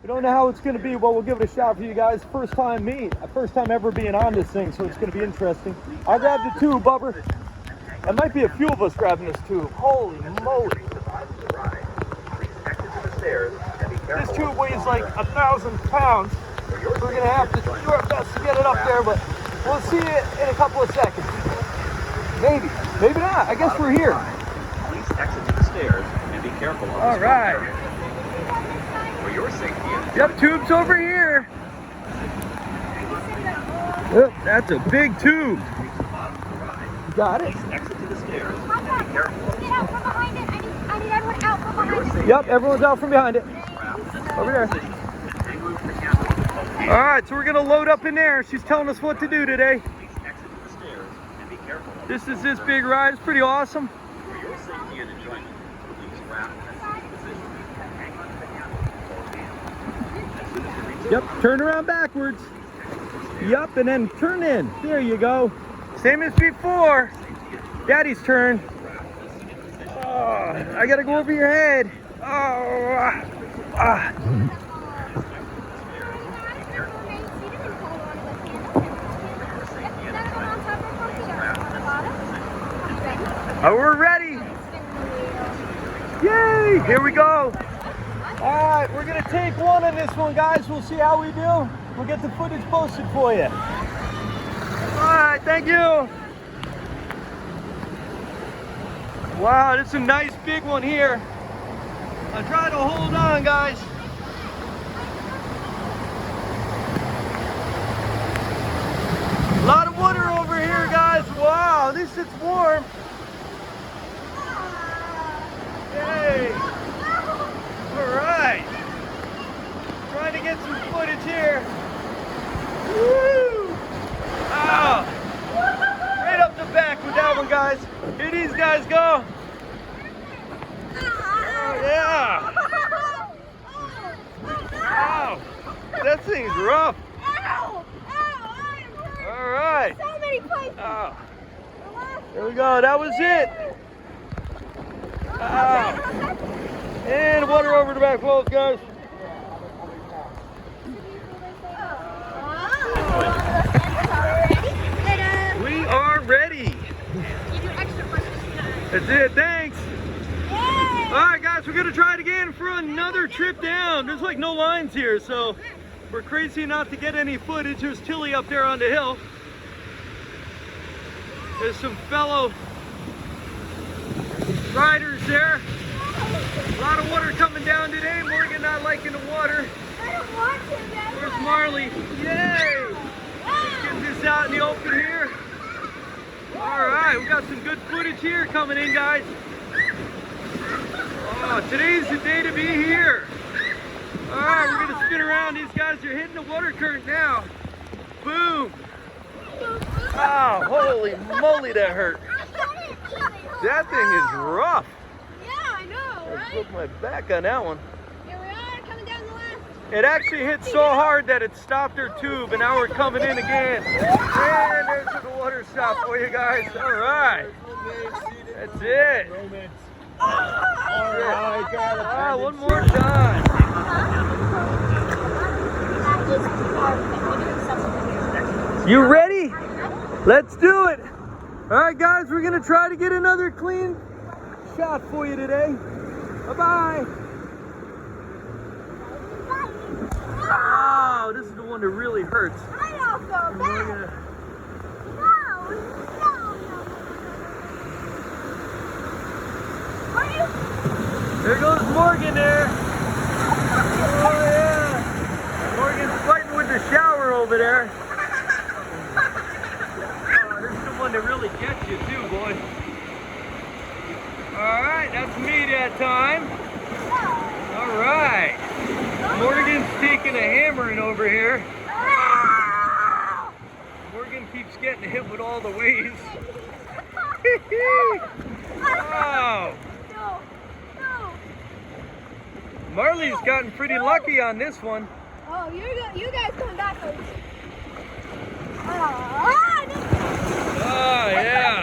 We don't know how it's going to be, but we'll give it a shot for you guys. First time ever being on this thing, so it's going to be interesting. I grabbed the tube, Bubber. There might be a few of us grabbing this tube. Holy moly. This tube weighs like 1,000 pounds. We're going to have to do our best to get it up there, but we'll see it in a couple of seconds. Maybe. Maybe not. I guess we're here. Please exit to the stairs and be careful of the All right. For your safety. Yep, tube's over here. Yep, that's a big tube. Got it. Exit to the stairs. Get out from behind it. I need everyone out from behind it. Yep, everyone's out from behind it. Over there. All right, so we're gonna load up in there. She's telling us what to do today. This is this big ride. It's pretty awesome. For your safety and enjoyment, please wrap Yep, turn around backwards. Yep, and then turn in. There you go. Same as before. Daddy's turn. Oh, I gotta go over your head. Oh, Oh, we're ready. Yay, here we go. All right, we're gonna take one on this one, guys. We'll see how we do. We'll get the footage posted for you. All right, thank you. Wow, this is a nice big one here. I'll try to hold on, guys. A lot of water over here, guys. Wow, at least it's warm. Yay. All right. Trying to get some footage here. Woo! Ow. Right up the back with that one, guys. Here these guys go. Oh, yeah. Wow. That thing's rough. All right. So many places. Oh. There we go. That was it. Oh. And water over the back falls, guys. We are ready. That's it. Thanks. All right, guys, we're gonna try it again for another trip down. There's like no lines here, so we're crazy not to get any footage. There's Tilly up there on the hill. There's some fellow riders there. A lot of water coming down today. Morgan not liking the water. I don't want to. Where's Marley? Yay! Let's get this out in the open here. All right, we got some good footage here coming in, guys. Oh, today's the day to be here. All right, we're gonna spin around. These guys are hitting the water current now. Boom. Oh, holy moly, that hurt. That thing is rough. Yeah, I know, I right? broke my back on that one. Here we are, coming down the left. It actually hit so hard that it stopped her tube, and now we're coming in again. And there's the water stop for you guys. All right. That's it. Ah, one more time. You ready? Let's do it. All right, guys, we're gonna try to get another clean shot for you today. Bye-bye. Oh, this is the one that really hurts. I don't go back. There goes Morgan there. Oh yeah. Morgan's fighting with the shower over there. Oh, this is the one that really gets you too, boy. Alright, that's me that time. Alright. Morgan's taking a hammering over here. Morgan keeps getting hit with all the waves. Wow. Marley's gotten pretty lucky on this one. Oh, you guys coming backwards. Oh, yeah.